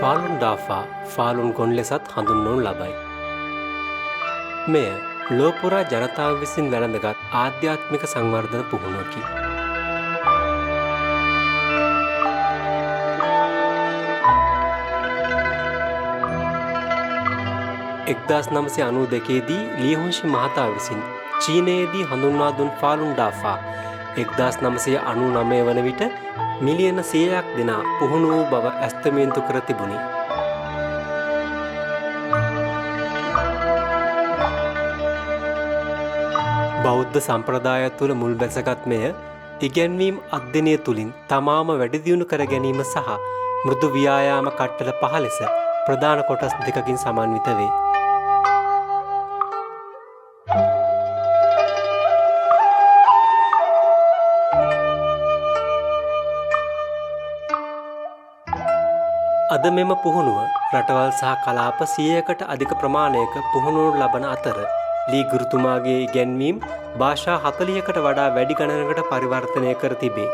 ෆාලුන් ඩාෆා ෆාලුන් ගොන් ලෙසත් හඳුන්වනු ලබයි. මෙය ලෝපුරා ජනතාව විසින් වැළඳගත් ආධ්‍යාත්මික සංවර්ධන පුහුණුවකි. එක්දාස් 992දී ලියහොන්ෂි මහතා විසින් චීනයේදී හඳුන්වා දුන් ෆාලුන් ඩාෆා 1999 වන විට මිලියන 100ක් දෙනා පුහුණු වූ බව ඇස්තමේන්තු කර තිබුණි. බෞද්ධ සම්ප්‍රදාය තුළ මුල් බැසගත් මෙය ඉගැන්වීම් අධ්‍යයනය තුළින් තමාම වැඩි දියුණු කර ගැනීම සහ මෘදු ව්‍යායාම කට්ටල පහ ලෙස ප්‍රධාන කොටස් දෙකකින් සමන්විත වේ. අද මෙම පුහුණුව රටවල් සහ කලාප 100කට අධික ප්‍රමාණයක පුහුණුවනු ලබන අතර ලී ගුරුතුමාගේ ඉගැන්වීම් භාෂා 40කට වඩා වැඩි ගණනකට පරිවර්තනය කර තිබේ.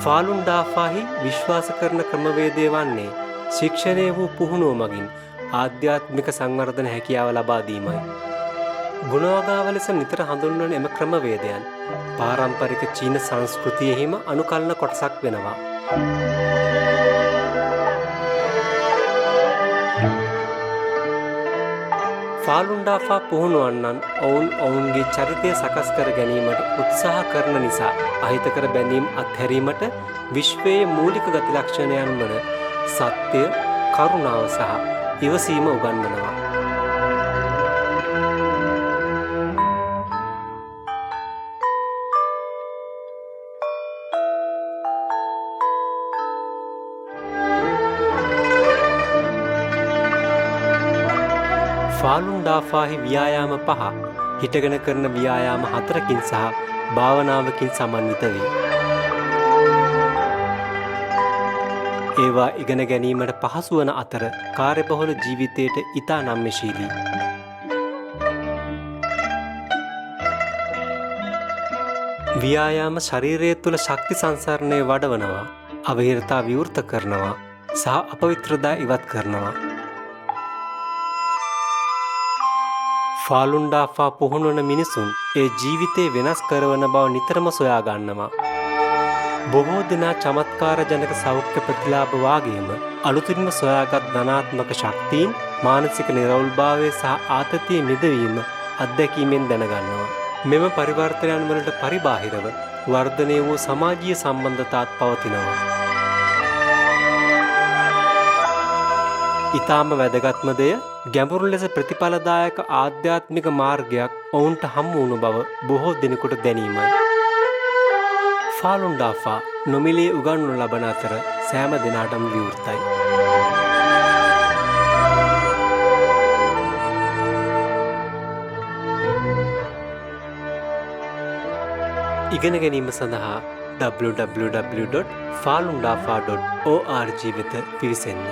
ෆාලුන් ඩාෆාහි විශ්වාස කරන ක්‍රමවේදය වන්නේ ශික්ෂණය වූ පුහුණුව මගින් ආධ්‍යාත්මික සංවර්ධන හැකියාව ලබා දීමයි. ගුණවගාව ලෙස නිතර හඳුන්වන එම ක්‍රමවේදයන් පාරම්පරික චීන සංස්කෘතියෙහිම අනුකල්න කොටසක් වෙනවා. ෆාලුන් ඩාෆා පුහුණුවන්නන් ඔවුන්ගේ චරිතය සකස් කර ගැනීමට උත්සාහ කරන නිසා අහිතකර බැඳීම් අත්හැරීමට විශ්වයේ මූලික ගති ලක්ෂණයන් වන සත්‍ය, කරුණාව සහ ඉවසීම උගන්වනවා. ෆාලුන් ඩාෆාහි ව්‍යායාම 5 හිටගෙන කරන ව්‍යායාම 4කින් සහ භාවනාවකින් සමන්විත වේ. ඒවා ඉගෙන ගැනීමට පහසු වන අතර කාර්යබහුල ජීවිතයට ඉතා නම්‍යශීලී. ව්‍යායාම ශරීරය තුළ ශක්ති සංසරණය වඩවනවා, අවහිරතා විවෘත කරනවා සහ අපවිත්‍රතා ඉවත් කරනවා. ෆාලුන් ඩාෆා පුහුණුවන මිනිසුන් ඒ ජීවිතේ වෙනස් කරවන බව නිතරම සොයා ගන්නවා. බොහෝ දෙනා චමත්කාර ජනක සෞඛ්‍ය ප්‍රතිලාභ වාගේම අලුතින්ම සොයාගත් ධනාත්මක ශක්තියින් මානසික නිරවුල්භාවය සහ ආතතිය මිදවීම අත්දැකීමෙන් දැනගන්නවා. මෙම පරිවර්තනයන් වලට පරිබාහිරව වර්ධනය වූ සමාජීය සම්බන්ධතාත් පවතිනවා. ඊටාම වැදගත්ම දෙය ගැඹුරු ලෙස ප්‍රතිඵලදායක ආධ්‍යාත්මික මාර්ගයක් ඔවුන්ට හමු වුණු බව බොහෝ දෙනෙකුට දැනීමයි. ෆාලුන් ඩාෆා නොමිලේ උගන්වනු ලබන අතර සෑම දිනකටම විවෘතයි. ඉගෙන ගැනීම සඳහා www.falundafa.org වෙත පිවිසෙන්න.